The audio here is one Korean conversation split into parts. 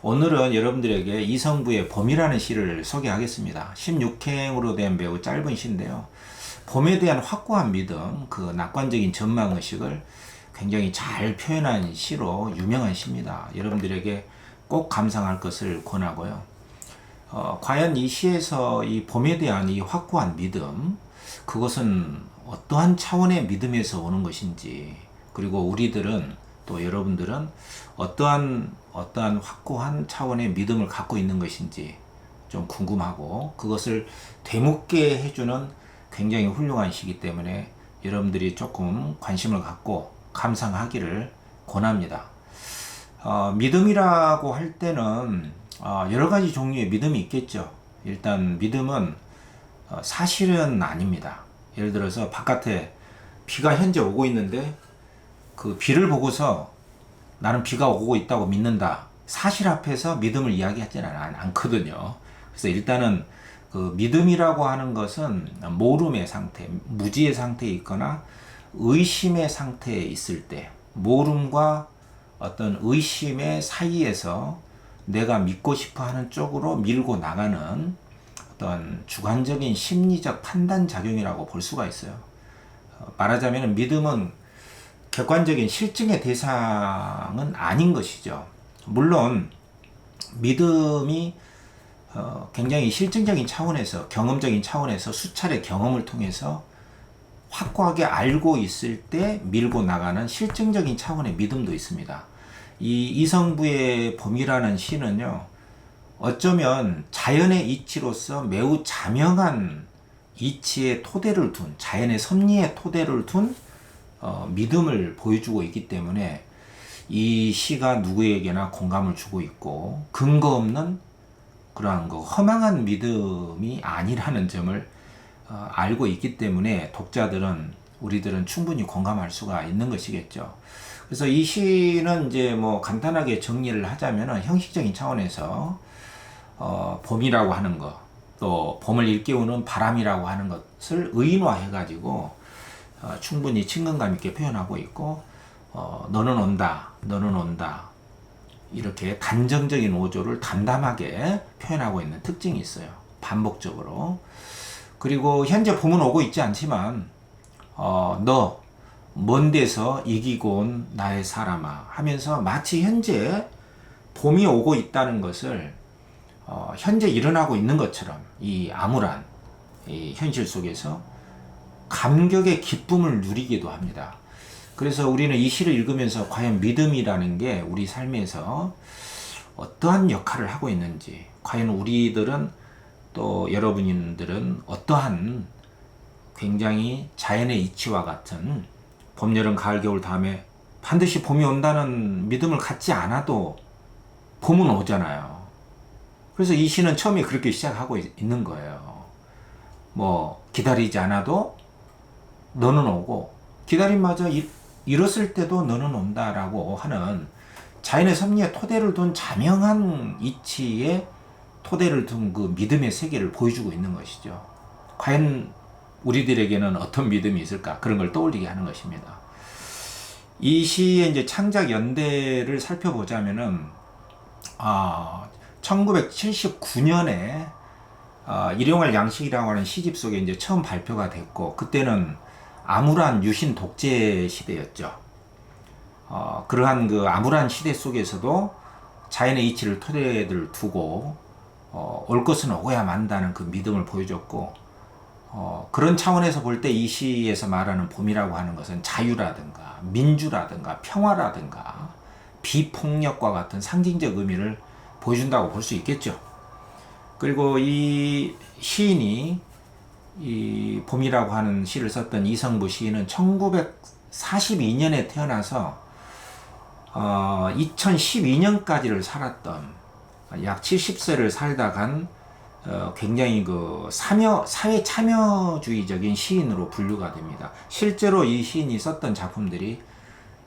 오늘은 여러분들에게 이성부의 봄이라는 시를 소개하겠습니다. 16행으로 된 매우 짧은 시인데요. 봄에 대한 확고한 믿음, 그 낙관적인 전망의식을 굉장히 잘 표현한 시로 유명한 시입니다. 여러분들에게 꼭 감상할 것을 권하고요. 과연 이 시에서 이 봄에 대한 이 확고한 믿음, 그것은 어떠한 차원의 믿음에서 오는 것인지, 그리고 우리들은 또 여러분들은 어떠한 확고한 차원의 믿음을 갖고 있는 것인지 좀 궁금하고, 그것을 되묻게 해주는 굉장히 훌륭한 시기 때문에 여러분들이 조금 관심을 갖고 감상하기를 권합니다. 믿음이라고 할 때는 여러 가지 종류의 믿음이 있겠죠. 일단 믿음은 사실은 아닙니다. 예를 들어서 바깥에 비가 현재 오고 있는데 그 비를 보고서 나는 비가 오고 있다고 믿는다. 사실 앞에서 믿음을 이야기하지는 않거든요. 그래서 일단은 그 믿음이라고 하는 것은 모름의 상태, 무지의 상태에 있거나 의심의 상태에 있을 때, 모름과 어떤 의심의 사이에서 내가 믿고 싶어 하는 쪽으로 밀고 나가는 어떤 주관적인 심리적 판단 작용이라고 볼 수가 있어요. 말하자면 믿음은 객관적인 실증의 대상은 아닌 것이죠. 물론 믿음이 굉장히 실증적인 차원에서, 경험적인 차원에서 수차례 경험을 통해서 확고하게 알고 있을 때 밀고 나가는 실증적인 차원의 믿음도 있습니다. 이 이성부의 봄이라는 시는요, 어쩌면 자연의 이치로서 매우 자명한 이치의 토대를 둔, 자연의 섭리의 토대를 둔 믿음을 보여주고 있기 때문에 이 시가 누구에게나 공감을 주고 있고, 근거 없는 그러한 허망한 믿음이 아니라는 점을 알고 있기 때문에 독자들은, 우리들은 충분히 공감할 수가 있는 것이겠죠. 그래서 이 시는 이제 뭐 간단하게 정리를 하자면은, 형식적인 차원에서 봄이라고 하는 것, 또 봄을 일깨우는 바람이라고 하는 것을 의인화해 가지고 충분히 친근감 있게 표현하고 있고, 너는 온다, 너는 온다, 이렇게 단정적인 어조를 담담하게 표현하고 있는 특징이 있어요. 반복적으로. 그리고 현재 봄은 오고 있지 않지만 너 먼 데서 이기고 온 나의 사람아 하면서 마치 현재 봄이 오고 있다는 것을 현재 일어나고 있는 것처럼 이 암울한 이 현실 속에서 감격의 기쁨을 누리기도 합니다. 그래서 우리는 이 시를 읽으면서 과연 믿음이라는 게 우리 삶에서 어떠한 역할을 하고 있는지, 과연 우리들은, 또 여러분들은 어떠한 굉장히 자연의 이치와 같은 봄, 여름, 가을, 겨울 다음에 반드시 봄이 온다는 믿음을 갖지 않아도 봄은 오잖아요. 그래서 이 시는 처음에 그렇게 시작하고 있는 거예요. 뭐 기다리지 않아도 너는 오고, 기다림마저 이뤘을 때도 너는 온다라고 하는 자연의 섭리의 토대를 둔 자명한 이치의 토대를 둔 그 믿음의 세계를 보여주고 있는 것이죠. 과연 우리들에게는 어떤 믿음이 있을까? 그런 걸 떠올리게 하는 것입니다. 이 시의 이제 창작 연대를 살펴보자면은 1979년에 일용할 양식이라고 하는 시집 속에 이제 처음 발표가 됐고, 그때는 암울한 유신 독재 시대였죠. 그러한 그 암울한 시대 속에서도 자연의 이치를 토대를 두고 올 것은 오고야 만다는 그 믿음을 보여줬고, 그런 차원에서 볼 때 이 시에서 말하는 봄이라고 하는 것은 자유라든가 민주라든가 평화라든가 비폭력과 같은 상징적 의미를 보여준다고 볼 수 있겠죠. 그리고 이 시인이 이 봄이라고 하는 시를 썼던 이성부 시인은 1942년에 태어나서 2012년까지를 살았던, 약 70세를 살다 간 굉장히 그 사회 참여주의적인 시인으로 분류가 됩니다. 실제로 이 시인이 썼던 작품들이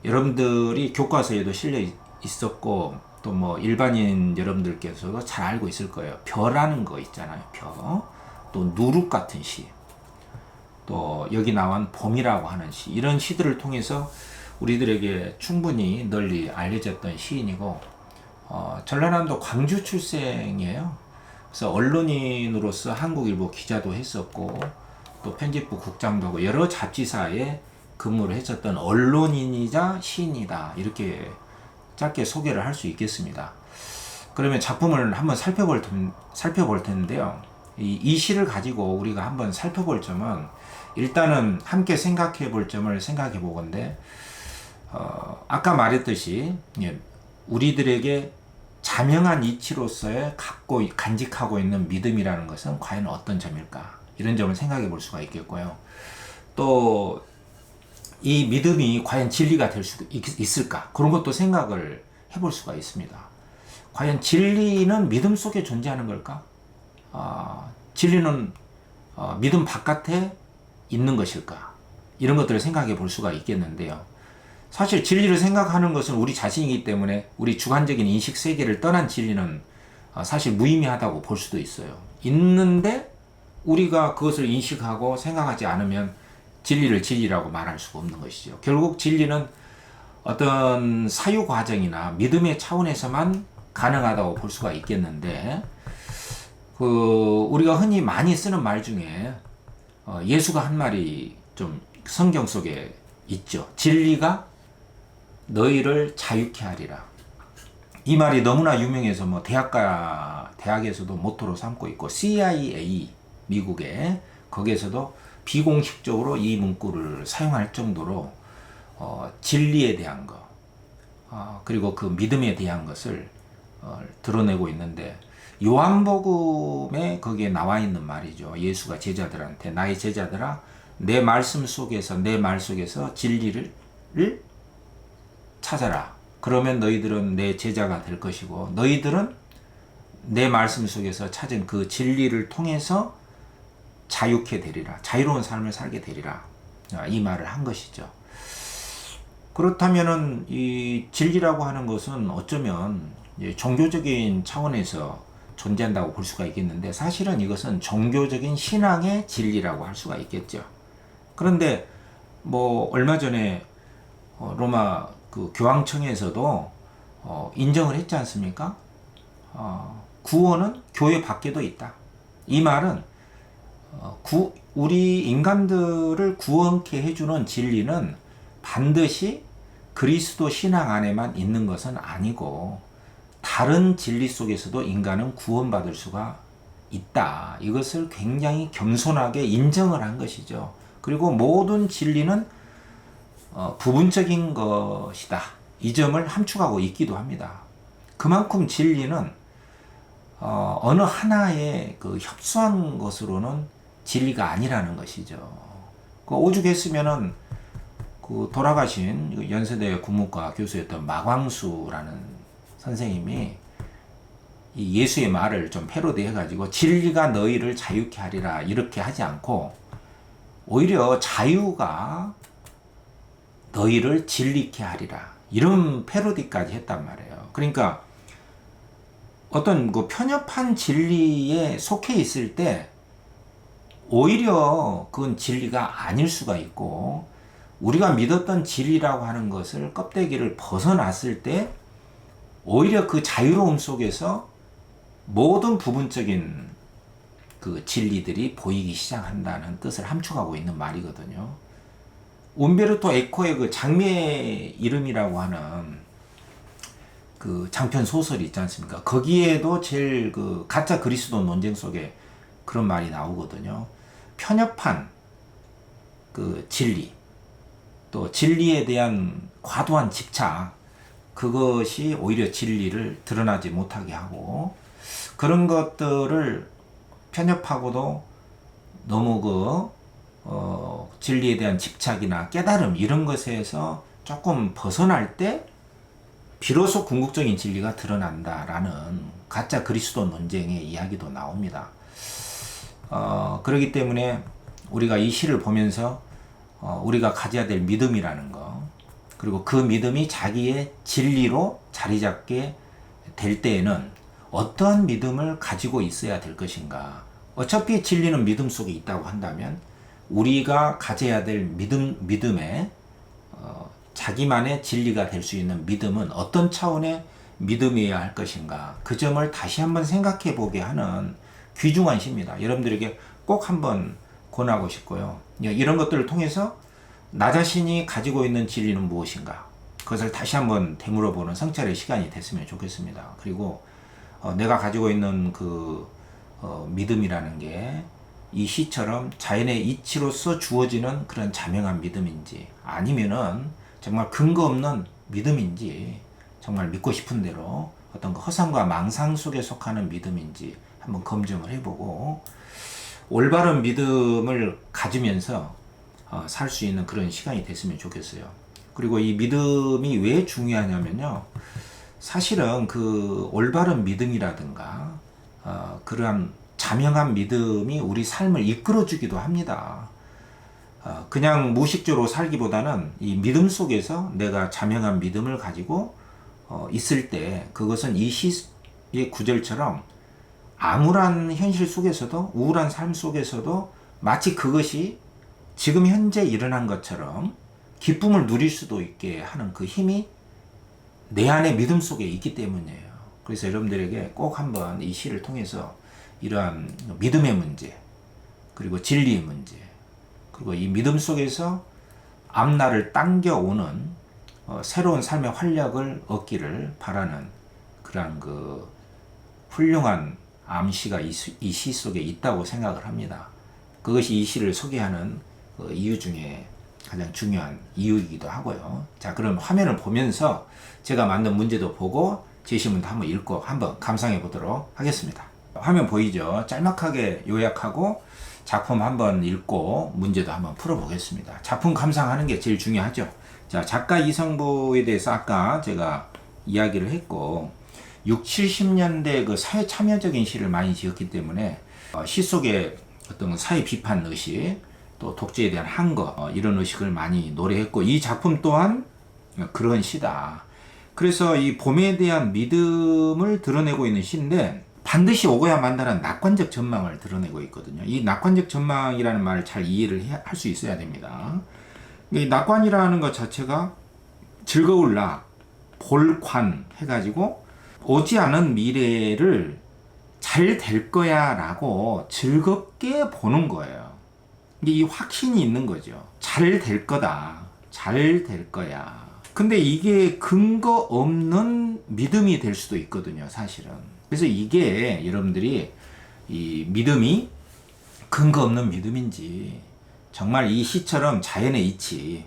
여러분들이 교과서에도 실려 있었고, 또 뭐 일반인 여러분들께서도 잘 알고 있을 거예요. 벼라는 거 있잖아요. 벼. 또 누룩 같은 시, 또 여기 나온 봄이라고 하는 시, 이런 시들을 통해서 우리들에게 충분히 널리 알려졌던 시인이고, 전라남도 광주 출생이에요. 그래서 언론인으로서 한국일보 기자도 했었고 또 편집부 국장도 하고 여러 잡지사에 근무를 했었던 언론인이자 시인이다. 이렇게 짧게 소개를 할 수 있겠습니다. 그러면 작품을 한번 살펴볼 텐데요. 이 시를 가지고 우리가 한번 살펴볼 점은 일단은 함께 생각해 볼 점을 생각해 보건데 아까 말했듯이 우리들에게 자명한 이치로서의 간직하고 있는 믿음이라는 것은 과연 어떤 점일까? 이런 점을 생각해 볼 수가 있겠고요. 또 이 믿음이 과연 진리가 될 수 있을까? 그런 것도 생각을 해볼 수가 있습니다. 과연 진리는 믿음 속에 존재하는 걸까? 진리는 믿음 바깥에 있는 것일까? 이런 것들을 생각해 볼 수가 있겠는데요. 사실 진리를 생각하는 것은 우리 자신이기 때문에 우리 주관적인 인식 세계를 떠난 진리는 사실 무의미하다고 볼 수도 있어요. 있는데 우리가 그것을 인식하고 생각하지 않으면 진리를 진리라고 말할 수가 없는 것이죠. 결국 진리는 어떤 사유 과정이나 믿음의 차원에서만 가능하다고 볼 수가 있겠는데, 우리가 흔히 많이 쓰는 말 중에 예수가 한 말이 좀 성경 속에 있죠. 진리가 너희를 자유케 하리라. 이 말이 너무나 유명해서 뭐 대학에서도 모토로 삼고 있고 CIA 미국의 거기에서도 비공식적으로 이 문구를 사용할 정도로 진리에 대한 것 그리고 그 믿음에 대한 것을 드러내고 있는데 요한복음에 거기에 나와 있는 말이죠. 예수가 제자들한테 나의 제자들아 내 말씀 속에서 내 말 속에서 진리를 찾아라. 그러면 너희들은 내 제자가 될 것이고 너희들은 내 말씀 속에서 찾은 그 진리를 통해서 자유케 되리라. 자유로운 삶을 살게 되리라. 이 말을 한 것이죠. 그렇다면은 이 진리라고 하는 것은 어쩌면 종교적인 차원에서 존재한다고 볼 수가 있겠는데 사실은 이것은 종교적인 신앙의 진리라고 할 수가 있겠죠. 그런데 뭐 얼마 전에 로마 그 교황청에서도 인정을 했지 않습니까? 구원은 교회 밖에도 있다. 이 말은 우리 인간들을 구원케 해주는 진리는 반드시 그리스도 신앙 안에만 있는 것은 아니고 다른 진리 속에서도 인간은 구원받을 수가 있다. 이것을 굉장히 겸손하게 인정을 한 것이죠. 그리고 모든 진리는 부분적인 것이다. 이 점을 함축하고 있기도 합니다. 그만큼 진리는 어느 하나의 그 협소한 것으로는 진리가 아니라는 것이죠. 오죽했으면은 그 돌아가신 연세대 국문과 교수였던 마광수라는 선생님이 이 예수의 말을 좀 패러디해가지고 진리가 너희를 자유케 하리라 이렇게 하지 않고 오히려 자유가 너희를 진리케 하리라 이런 패러디까지 했단 말이에요. 그러니까 어떤 그 편협한 진리에 속해 있을 때 오히려 그건 진리가 아닐 수가 있고 우리가 믿었던 진리라고 하는 것을 껍데기를 벗어났을 때 오히려 그 자유로움 속에서 모든 부분적인 그 진리들이 보이기 시작한다는 뜻을 함축하고 있는 말이거든요. 움베르토 에코의 그 장미의 이름이라고 하는 그 장편 소설이 있지 않습니까? 거기에도 제일 그 가짜 그리스도 논쟁 속에 그런 말이 나오거든요. 편협한 그 진리, 또 진리에 대한 과도한 집착, 그것이 오히려 진리를 드러나지 못하게 하고 그런 것들을 편협하고도 너무 진리에 대한 집착이나 깨달음 이런 것에서 조금 벗어날 때 비로소 궁극적인 진리가 드러난다라는 가짜 그리스도 논쟁의 이야기도 나옵니다. 그렇기 때문에 우리가 이 시를 보면서 우리가 가져야 될 믿음이라는 거 그리고 그 믿음이 자기의 진리로 자리 잡게 될 때에는 어떠한 믿음을 가지고 있어야 될 것인가. 어차피 진리는 믿음 속에 있다고 한다면 우리가 가져야 될 믿음에 자기만의 진리가 될 수 있는 믿음은 어떤 차원의 믿음이어야 할 것인가, 그 점을 다시 한번 생각해 보게 하는 귀중한 시입니다. 여러분들에게 꼭 한번 권하고 싶고요. 이런 것들을 통해서 나 자신이 가지고 있는 진리는 무엇인가, 그것을 다시 한번 되물어보는 성찰의 시간이 됐으면 좋겠습니다. 그리고 내가 가지고 있는 그 믿음이라는 게 이 시처럼 자연의 이치로서 주어지는 그런 자명한 믿음인지, 아니면은 정말 근거 없는 믿음인지, 정말 믿고 싶은 대로 어떤 그 허상과 망상 속에 속하는 믿음인지 한번 검증을 해보고 올바른 믿음을 가지면서 살 수 있는 그런 시간이 됐으면 좋겠어요. 그리고 이 믿음이 왜 중요하냐면요, 사실은 그 올바른 믿음이라든가 그러한 자명한 믿음이 우리 삶을 이끌어주기도 합니다. 그냥 무의식적으로 살기보다는 이 믿음 속에서 내가 자명한 믿음을 가지고 있을 때, 그것은 이 시의 구절처럼 암울한 현실 속에서도, 우울한 삶 속에서도 마치 그것이 지금 현재 일어난 것처럼 기쁨을 누릴 수도 있게 하는 그 힘이 내 안의 믿음 속에 있기 때문이에요. 그래서 여러분들에게 꼭 한번 이 시를 통해서 이러한 믿음의 문제, 그리고 진리의 문제, 그리고 이 믿음 속에서 앞날을 당겨오는 새로운 삶의 활력을 얻기를 바라는 그런 그 훌륭한 암시가 이 시 속에 있다고 생각을 합니다. 그것이 이 시를 소개하는 이유 중에 가장 중요한 이유이기도 하고요. 자, 그럼 화면을 보면서 제가 만든 문제도 보고 제시문도 한번 읽고 한번 감상해 보도록 하겠습니다. 화면 보이죠? 짤막하게 요약하고 작품 한번 읽고 문제도 한번 풀어보겠습니다. 작품 감상하는 게 제일 중요하죠. 자, 작가 이성보에 대해서 아까 제가 이야기를 했고, 60, 70년대 그 사회 참여적인 시를 많이 지었기 때문에 시 속에 어떤 사회 비판 의식, 또 독재에 대한 항거, 이런 의식을 많이 노래했고, 이 작품 또한 그런 시다. 그래서 이 봄에 대한 믿음을 드러내고 있는 시인데, 반드시 오고야 만다는 낙관적 전망을 드러내고 있거든요. 이 낙관적 전망이라는 말을 잘 이해를 할 수 있어야 됩니다. 이 낙관이라는 것 자체가 즐거울 낙, 볼관 해가지고 오지 않은 미래를 잘 될 거야 라고 즐겁게 보는 거예요. 이 확신이 있는 거죠. 잘 될 거다. 잘 될 거야. 근데 이게 근거 없는 믿음이 될 수도 있거든요, 사실은. 그래서 이게 여러분들이 이 믿음이 근거 없는 믿음인지, 정말 이 시처럼 자연의 이치,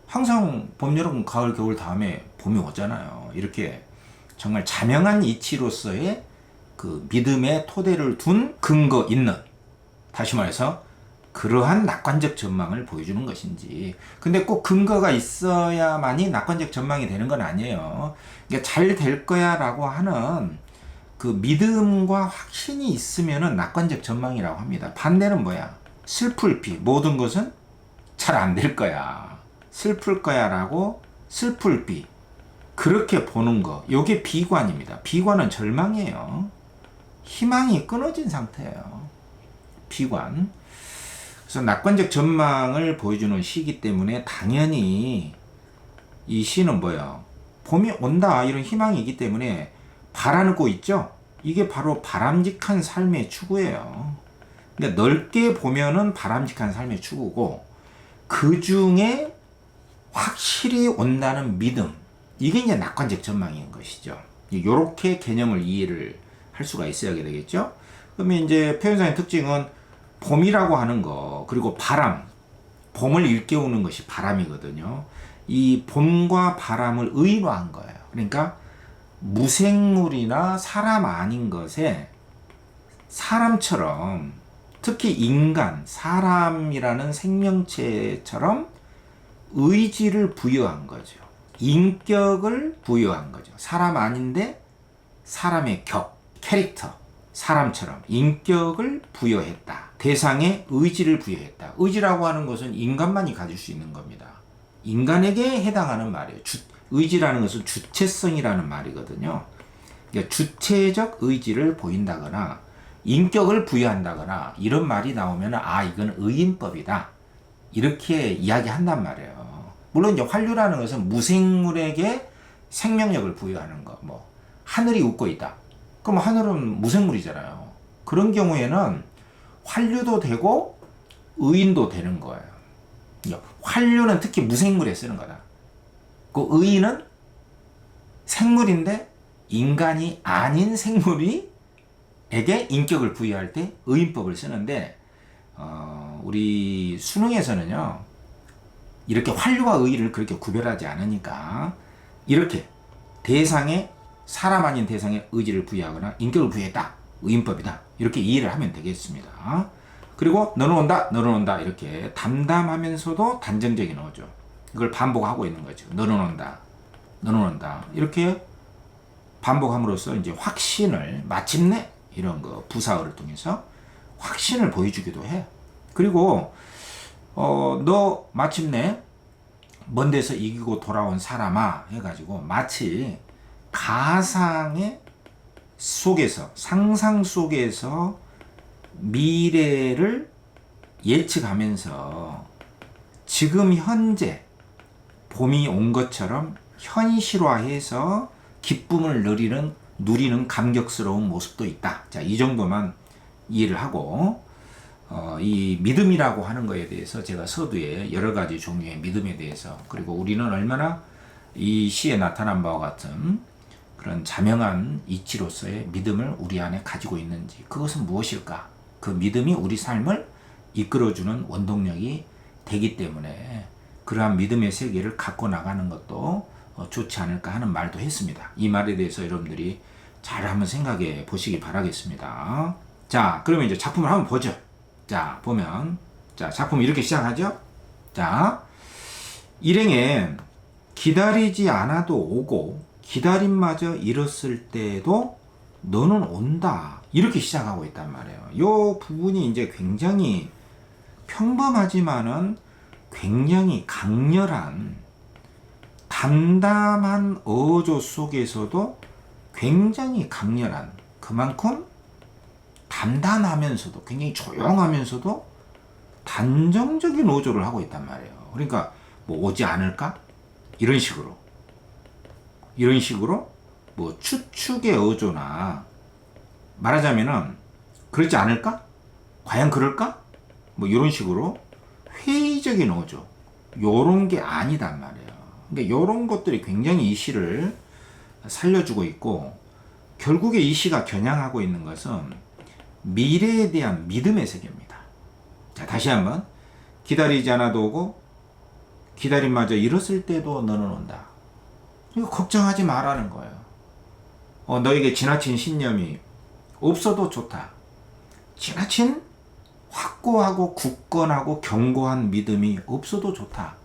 항상 봄, 여름, 가을, 겨울 다음에 봄이 오잖아요. 이렇게 정말 자명한 이치로서의 그 믿음의 토대를 둔 근거 있는, 다시 말해서 그러한 낙관적 전망을 보여주는 것인지. 근데 꼭 근거가 있어야만이 낙관적 전망이 되는 건 아니에요. 그러니까 잘 될 거야 라고 하는 그 믿음과 확신이 있으면은 낙관적 전망이라고 합니다. 반대는 뭐야? 슬플 모든 것은 잘 안 될 거야. 슬플 거야 라고 슬플 그렇게 보는 거. 요게 비관입니다. 비관은 절망이에요. 희망이 끊어진 상태예요. 비관. 그래서 낙관적 전망을 보여주는 시이기 때문에 당연히 이 시는 뭐야? 봄이 온다, 이런 희망이 있기 때문에 바라고 있죠? 이게 바로 바람직한 삶의 추구예요. 그러니까 넓게 보면은 바람직한 삶의 추구고, 그 중에 확실히 온다는 믿음, 이게 이제 낙관적 전망인 것이죠. 이렇게 개념을 이해를 할 수가 있어야 되겠죠? 그러면 이제 표현상의 특징은 봄이라고 하는 거, 그리고 바람, 봄을 일깨우는 것이 바람이거든요. 이 봄과 바람을 의노한 거예요. 그러니까 무생물이나 사람 아닌 것에 사람처럼, 특히 인간, 사람이라는 생명체처럼 의지를 부여한 거죠. 인격을 부여한 거죠. 사람 아닌데 사람의 캐릭터, 사람처럼 인격을 부여했다. 대상에 의지를 부여했다. 의지라고 하는 것은 인간만이 가질 수 있는 겁니다. 인간에게 해당하는 말이에요. 의지라는 것은 주체성이라는 말이거든요. 그러니까 주체적 의지를 보인다거나 인격을 부여한다거나 이런 말이 나오면 이건 의인법이다, 이렇게 이야기한단 말이에요. 물론 이제 환류라는 것은 무생물에게 생명력을 부여하는 거, 하늘이 웃고 있다. 그럼 하늘은 무생물이잖아요. 그런 경우에는 환류도 되고 의인도 되는 거예요. 환류는 특히 무생물에 쓰는 거다. 그 의인은 생물인데 인간이 아닌 생물이 에게 인격을 부여할 때 의인법을 쓰는데 우리 수능에서는요 이렇게 환류와 의의를 그렇게 구별하지 않으니까 이렇게 대상에 사람 아닌 대상에 의지를 부여하거나 인격을 부여했다 의인법이다 이렇게 이해를 하면 되겠습니다. 그리고 너는 온다 너는 온다 이렇게 담담하면서도 단정적인 어조 이걸 반복하고 있는 거죠. 너는 온다 너는 온다 이렇게 반복함으로써 이제 확신을 마침내 이런 거 부사어를 통해서 확신을 보여주기도 해. 그리고 너 마침내 먼 데서 이기고 돌아온 사람아 해가지고 마치 가상의 속에서 상상 속에서 미래를 예측하면서 지금 현재 봄이 온 것처럼 현실화해서 기쁨을 누리는 감격스러운 모습도 있다. 자, 이 정도만 이해를 하고 이 믿음이라고 하는 거에 대해서 제가 서두에 여러 가지 종류의 믿음에 대해서 그리고 우리는 얼마나 이 시에 나타난 바와 같은 그런 자명한 이치로서의 믿음을 우리 안에 가지고 있는지 그것은 무엇일까? 그 믿음이 우리 삶을 이끌어주는 원동력이 되기 때문에 그러한 믿음의 세계를 갖고 나가는 것도 좋지 않을까 하는 말도 했습니다. 이 말에 대해서 여러분들이 잘 한번 생각해 보시기 바라겠습니다. 자, 그러면 이제 작품을 한번 보죠. 자, 보면 자, 작품 이렇게 시작하죠. 자, 일행에 기다리지 않아도 오고 기다림마저 이뤘을 때도 너는 온다. 이렇게 시작하고 있단 말이에요. 이 부분이 이제 굉장히 평범하지만은 굉장히 강렬한 담담한 어조 속에서도 굉장히 강렬한 그만큼 담담하면서도 굉장히 조용하면서도 단정적인 어조를 하고 있단 말이에요. 그러니까 뭐 오지 않을까? 이런 식으로 뭐 추측의 어조나 말하자면은 그렇지 않을까? 과연 그럴까? 뭐 이런 식으로 회의적인 어조 요런 게 아니단 말이에요. 그러니까 요런 것들이 굉장히 이 시를 살려주고 있고 결국에 이 시가 겨냥하고 있는 것은 미래에 대한 믿음의 세계입니다. 자, 다시 한번 기다리지 않아도 오고 기다림마저 이뤘을 때도 너는 온다. 이거 걱정하지 말라는 거예요. 너에게 지나친 신념이 없어도 좋다. 지나친 확고하고 굳건하고 견고한 믿음이 없어도 좋다.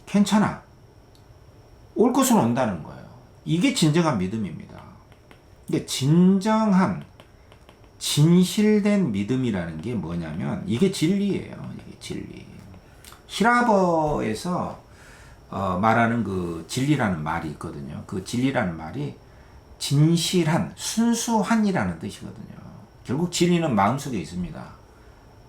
괜찮아. 올 것은 온다는 거예요. 이게 진정한 믿음입니다. 이게 진정한 진실된 믿음이라는 게 뭐냐면 이게 진리예요. 이게 진리. 히라버에서 말하는 그 진리라는 말이 있거든요. 그 진리라는 말이 진실한, 순수한이라는 뜻이거든요. 결국 진리는 마음속에 있습니다.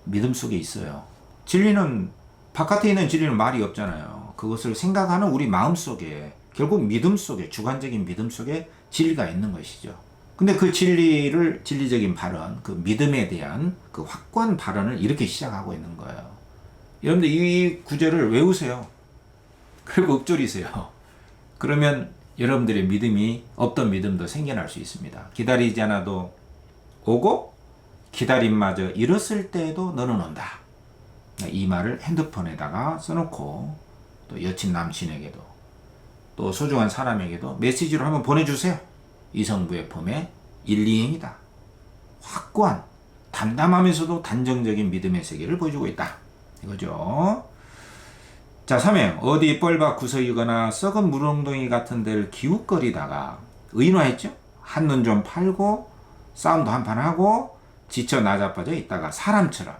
믿음 속에 있어요. 진리는 바깥에 있는 진리는 말이 없잖아요. 그것을 생각하는 우리 마음 속에 결국 믿음 속에 주관적인 믿음 속에 진리가 있는 것이죠. 근데 그 진리를 진리적인 발언, 그 믿음에 대한 그 확고한 발언을 이렇게 시작하고 있는 거예요. 여러분들 이 구절을 외우세요. 그리고 읊조리세요. 그러면 여러분들의 믿음이 없던 믿음도 생겨날 수 있습니다. 기다리지 않아도 오고 기다림마저 이뤘을 때에도 너는 온다. 이 말을 핸드폰에다가 써놓고 또 여친 남친에게도 또 소중한 사람에게도 메시지로 한번 보내주세요. 이성부의 봄의 1, 2행이다. 확고한 담담하면서도 단정적인 믿음의 세계를 보여주고 있다. 이거죠. 자, 3행 어디 뻘밭 구석이거나 썩은 물웅덩이 같은 데를 기웃거리다가 의인화했죠. 한눈 좀 팔고 싸움도 한판 하고 지쳐 나자빠져 있다가 사람처럼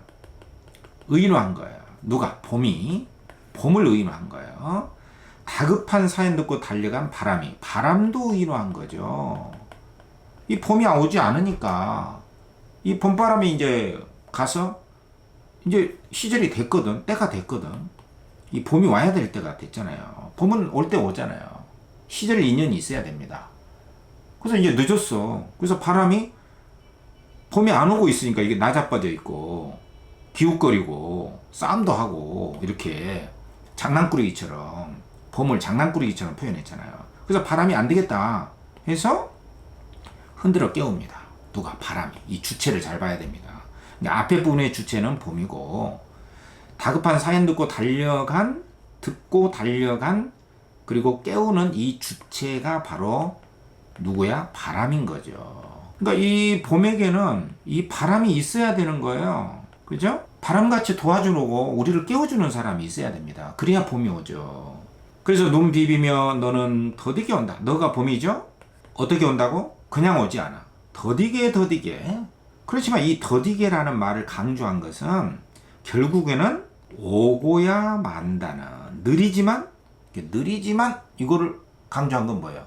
의인화한 거예요. 누가? 봄이 봄을 의인화한 거예요. 다급한 사연 듣고 달려간 바람도 의인화한 거죠. 이 봄이 오지 않으니까 이 봄바람이 이제 가서 이제 시절이 됐거든. 때가 됐거든. 이 봄이 와야 될 때가 됐잖아요. 봄은 올 때 오잖아요. 시절 인연이 있어야 됩니다. 그래서 이제 늦었어. 그래서 바람이 봄이 안 오고 있으니까 이게 나자빠져 있고 기웃거리고 싸움도 하고 이렇게 장난꾸러기처럼 봄을 장난꾸러기처럼 표현했잖아요. 그래서 바람이 안 되겠다 해서 흔들어 깨웁니다. 누가? 바람이. 이 주체를 잘 봐야 됩니다. 앞에 부분의 주체는 봄이고 다급한 사연 듣고 달려간 그리고 깨우는 이 주체가 바로 누구야? 바람인 거죠. 그러니까 이 봄에게는 이 바람이 있어야 되는 거예요. 그죠? 바람같이 도와주고 우리를 깨워주는 사람이 있어야 됩니다. 그래야 봄이 오죠. 그래서 눈 비비며 너는 더디게 온다. 너가 봄이죠? 어떻게 온다고? 그냥 오지 않아. 더디게. 그렇지만 이 더디게라는 말을 강조한 것은 결국에는 오고야 만다는 느리지만 이거를 강조한 건 뭐예요?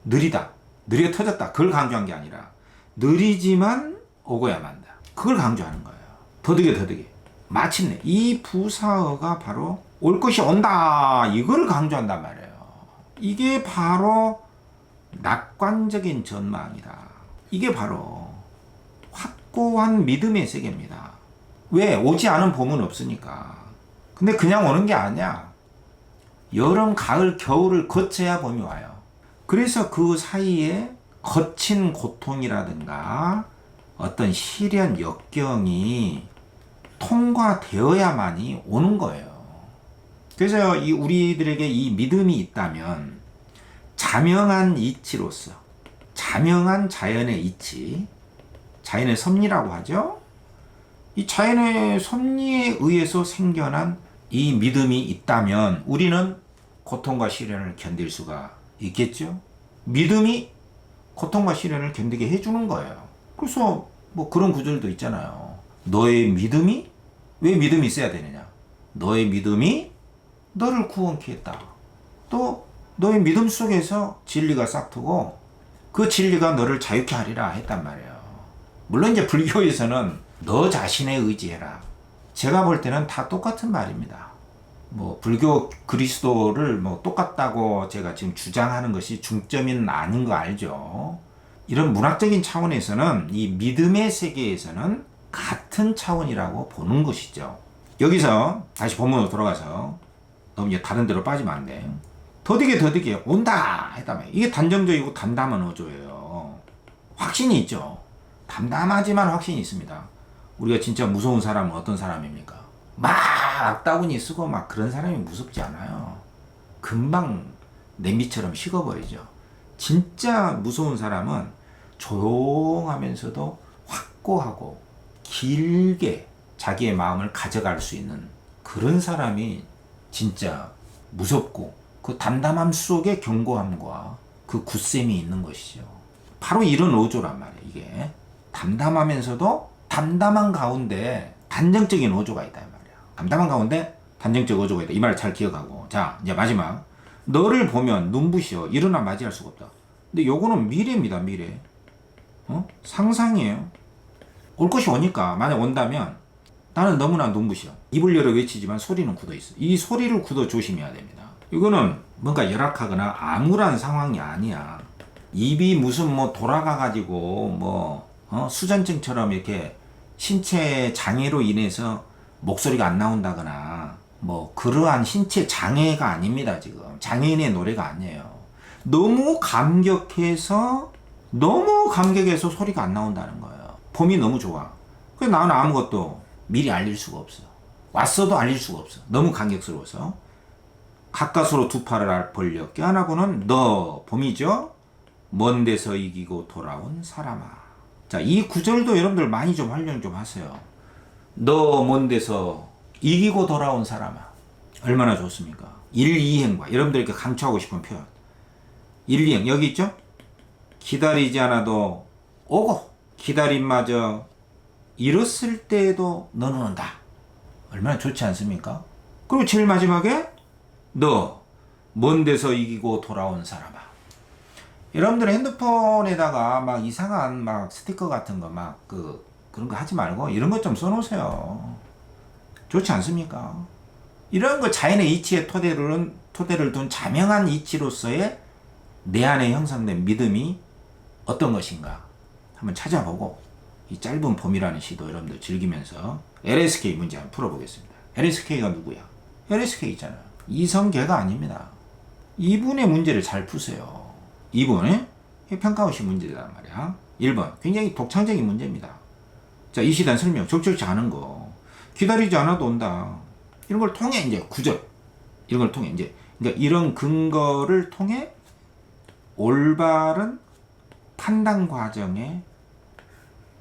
느리다. 느려 터졌다. 그걸 강조한 게 아니라 느리지만 오고야 만다. 그걸 강조하는 거예요. 더디게. 마침내 이 부사어가 바로 올 것이 온다. 이거를 강조한단 말이에요. 이게 바로 낙관적인 전망이다. 이게 바로 확고한 믿음의 세계입니다. 왜? 오지 않은 봄은 없으니까. 근데 그냥 오는 게 아니야. 여름, 가을, 겨울을 거쳐야 봄이 와요. 그래서 그 사이에 거친 고통이라든가 어떤 시련, 역경이 통과되어야만이 오는 거예요. 그래서 우리들에게 이 믿음이 있다면 자명한 이치로서, 자명한 자연의 이치, 자연의 섭리라고 하죠. 이 자연의 섭리에 의해서 생겨난 이 믿음이 있다면 우리는 고통과 시련을 견딜 수가 있겠죠. 믿음이 고통과 시련을 견디게 해주는 거예요. 그래서 뭐 그런 구절도 있잖아요. 너의 믿음이, 왜 믿음이 있어야 되느냐? 너의 믿음이 너를 구원케 했다. 또 너의 믿음 속에서 진리가 싹트고 그 진리가 너를 자유케 하리라 했단 말이에요. 물론 이제 불교에서는 너 자신에 의지해라. 제가 볼 때는 다 똑같은 말입니다. 뭐 불교 그리스도를 뭐 똑같다고 제가 지금 주장하는 것이 중점은 아닌 거 알죠. 이런 문학적인 차원에서는 이 믿음의 세계에서는 같은 차원이라고 보는 것이죠. 여기서 다시 본문으로 돌아가서 너무 이제 다른 데로 빠지면 안 돼. 더디게 온다 했다며. 이게 단정적이고 담담한 어조예요. 확신이 있죠. 담담하지만 확신이 있습니다. 우리가 진짜 무서운 사람은 어떤 사람입니까? 막 악다구니 쓰고 막 그런 사람이 무섭지 않아요. 금방 냄비처럼 식어버리죠. 진짜 무서운 사람은 조용하면서도 확고하고 길게 자기의 마음을 가져갈 수 있는 그런 사람이 진짜 무섭고 그 담담함 속에 견고함과 그 굳셈이 있는 것이죠. 바로 이런 어조란 말이에요. 이게 담담하면서도 담담한 가운데 단정적인 어조가 있다 이 말이야. 담담한 가운데 단정적 어조가 있다. 이 말을 잘 기억하고. 자, 이제 마지막. 너를 보면 눈부셔 일어나 맞이할 수가 없다. 근데 요거는 미래입니다. 미래. 상상이에요. 올 것이 오니까 만약 온다면 나는 너무나 눈부셔. 입을 열어 외치지만 소리는 굳어 있어. 이 소리를 굳어 조심해야 됩니다. 이거는 뭔가 열악하거나 암울한 상황이 아니야. 입이 무슨 뭐 돌아가가지고 수전증처럼 이렇게 신체 장애로 인해서 목소리가 안 나온다거나 뭐 그러한 신체 장애가 아닙니다. 지금 장애인의 노래가 아니에요. 너무 감격해서 소리가 안 나온다는 거예요. 봄이 너무 좋아. 그래서 나는 아무것도 미리 알릴 수가 없어. 왔어도 알릴 수가 없어. 너무 감격스러워서. 가까스로 두 팔을 벌려 껴안아보는 너 봄이죠? 먼 데서 이기고 돌아온 사람아. 자, 이 구절도 여러분들 많이 좀 활용 좀 하세요. 너 먼 데서 이기고 돌아온 사람아. 얼마나 좋습니까? 1, 2행과 여러분들에게 강조하고 싶은 표현. 1, 2행 여기 있죠? 기다리지 않아도 오고 기다림마저 이뤘을 때에도 너는 온다. 얼마나 좋지 않습니까? 그리고 제일 마지막에 너 먼 데서 이기고 돌아온 사람아. 여러분들 핸드폰에다가 막 이상한 막 스티커 같은 거 막 그런 거 하지 말고 이런 것 좀 써놓으세요. 좋지 않습니까? 이런 거 자연의 이치에 토대를 둔 자명한 이치로서의 내 안에 형성된 믿음이 어떤 것인가 한번 찾아보고 이 짧은 봄이라는 시도 여러분들 즐기면서 LSK 문제 한번 풀어보겠습니다. LSK가 누구야? LSK 있잖아요. 이성계가 아닙니다. 이분의 문제를 잘 푸세요. 2번 평가원식 문제란 말이야. 1번 굉장히 독창적인 문제입니다. 자, 이 시단 설명 적절치 않은 거 기다리지 않아도 온다. 이런 걸 통해 이제 구절 이런 걸 통해 이제 그러니까 이런 근거를 통해 올바른 판단 과정에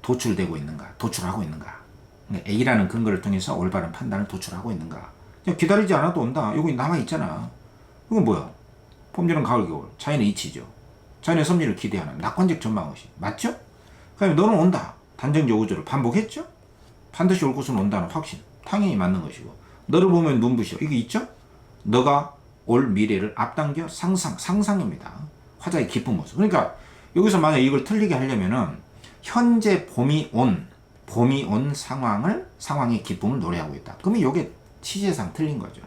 도출되고 있는가, 도출하고 있는가. 그러니까 A라는 근거를 통해서 올바른 판단을 도출하고 있는가. 기다리지 않아도 온다. 여기 남아 있잖아. 이건 뭐야? 봄, 여름, 가을, 겨울. 자연의 이치죠. 자연의 섭리를 기대하는 낙관적 전망의식. 맞죠? 그러면 너는 온다. 단정적 우주를 반복했죠? 반드시 올 것은 온다는 확신. 당연히 맞는 것이고. 너를 보면 눈부셔. 이게 있죠? 너가 올 미래를 앞당겨 상상입니다. 화자의 깊은 모습. 그러니까 여기서 만약 이걸 틀리게 하려면은 현재 봄이 온 상황의 기쁨을 노래하고 있다. 그러면 이게 취재상 틀린 거죠.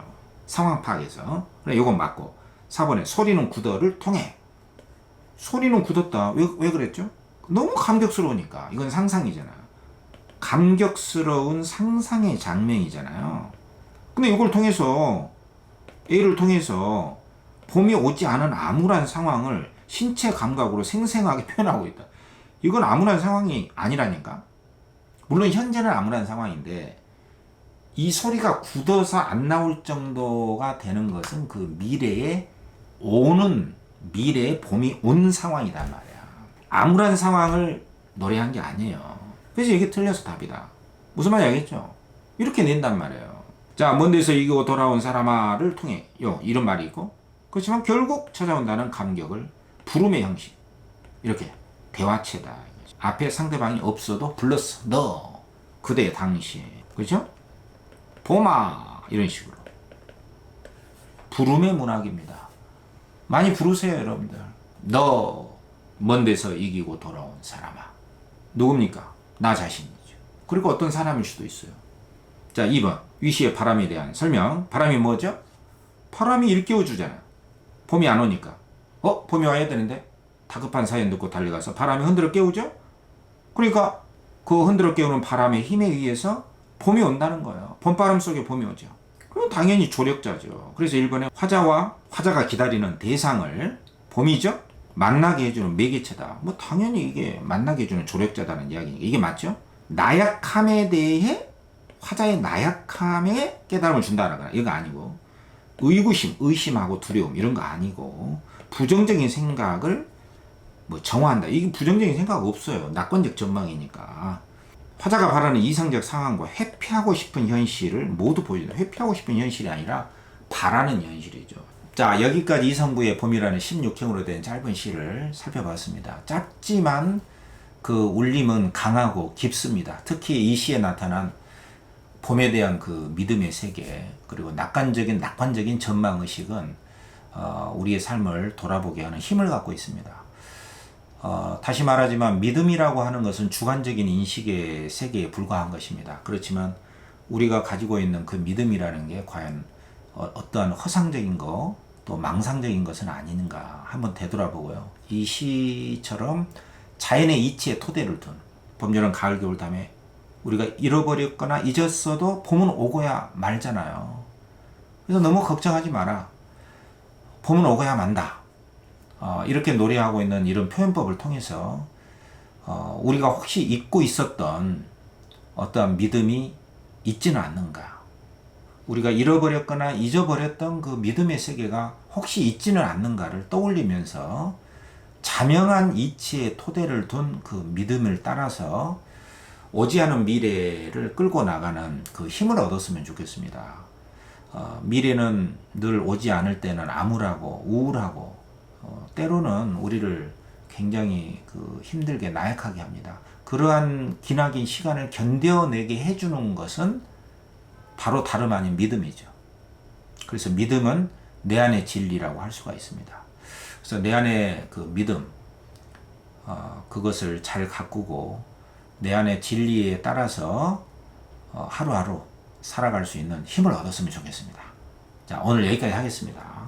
상황 파악에서. 그래, 요건 맞고. 4번에 소리는 굳어를 통해. 소리는 굳었다. 왜 그랬죠? 너무 감격스러우니까. 이건 상상이잖아. 감격스러운 상상의 장면이잖아요. 근데 이걸 통해서 A를 통해서 봄이 오지 않은 암울한 상황을 신체 감각으로 생생하게 표현하고 있다. 이건 암울한 상황이 아니라니까. 물론 현재는 암울한 상황인데 이 소리가 굳어서 안 나올 정도가 되는 것은 그 미래에 봄이 온 상황이란 말이야. 암울한 상황을 노래한 게 아니에요. 그래서 이게 틀려서 답이다. 무슨 말인지 알겠죠? 이렇게 낸단 말이에요. 자, 먼 데서 이기고 돌아온 사람아를 통해 이런 말이 있고, 그렇지만 결국 찾아온다는 감격을 부름의 형식, 이렇게 대화체다. 앞에 상대방이 없어도 불렀어. 너 그대 당시, 그렇죠? 봄아, 이런 식으로 부름의 문학입니다. 많이 부르세요, 여러분들. 너 먼 데서 이기고 돌아온 사람아. 누굽니까? 나 자신이죠. 그리고 어떤 사람일 수도 있어요. 자, 2번 위시의 바람에 대한 설명. 바람이 뭐죠? 바람이 일깨워주잖아. 봄이 안 오니까. 봄이 와야 되는데 다급한 사연 듣고 달려가서 바람이 흔들어 깨우죠? 그러니까 그 흔들어 깨우는 바람의 힘에 의해서 봄이 온다는 거예요. 봄바람 속에 봄이 오죠. 그럼 당연히 조력자죠. 그래서 1번에 화자가 기다리는 대상을 봄이죠? 만나게 해주는 매개체다. 뭐 당연히 이게 만나게 해주는 조력자다는 이야기니까 이게 맞죠? 나약함에 대해 화자의 나약함에 깨달음을 준다는 거야. 이거 아니고 의심하고 두려움 이런 거 아니고 부정적인 생각을 뭐 정화한다. 이게 부정적인 생각 없어요. 낙관적 전망이니까. 화자가 바라는 이상적 상황과 회피하고 싶은 현실을 모두 보여준다. 회피하고 싶은 현실이 아니라 바라는 현실이죠. 자, 여기까지 이성부의 봄이라는 16형으로 된 짧은 시를 살펴봤습니다. 짧지만 그 울림은 강하고 깊습니다. 특히 이 시에 나타난 봄에 대한 그 믿음의 세계, 그리고 낙관적인 전망의식은 우리의 삶을 돌아보게 하는 힘을 갖고 있습니다. 다시 말하지만 믿음이라고 하는 것은 주관적인 인식의 세계에 불과한 것입니다. 그렇지만 우리가 가지고 있는 그 믿음이라는 게 과연 어떠한 허상적인 거, 또 망상적인 것은 아닌가 한번 되돌아보고요. 이 시처럼 자연의 이치에 토대를 둔 봄, 여름, 가을, 겨울 다음에 우리가 잃어버렸거나 잊었어도 봄은 오고야 말잖아요. 그래서 너무 걱정하지 마라. 봄은 오고야 만다. 이렇게 노래하고 있는 이런 표현법을 통해서 우리가 혹시 잊고 있었던 어떠한 믿음이 있지는 않는가. 우리가 잃어버렸거나 잊어버렸던 그 믿음의 세계가 혹시 있지는 않는가를 떠올리면서 자명한 이치의 토대를 둔 그 믿음을 따라서 오지 않은 미래를 끌고 나가는 그 힘을 얻었으면 좋겠습니다. 미래는 늘 오지 않을 때는 암울하고 우울하고 때로는 우리를 굉장히 힘들게 나약하게 합니다. 그러한 기나긴 시간을 견뎌내게 해주는 것은 바로 다름 아닌 믿음이죠. 그래서 믿음은 내 안의 진리라고 할 수가 있습니다. 그래서 내 안의 그 믿음, 그것을 잘 가꾸고 내 안의 진리에 따라서 하루하루 살아갈 수 있는 힘을 얻었으면 좋겠습니다. 자, 오늘 여기까지 하겠습니다.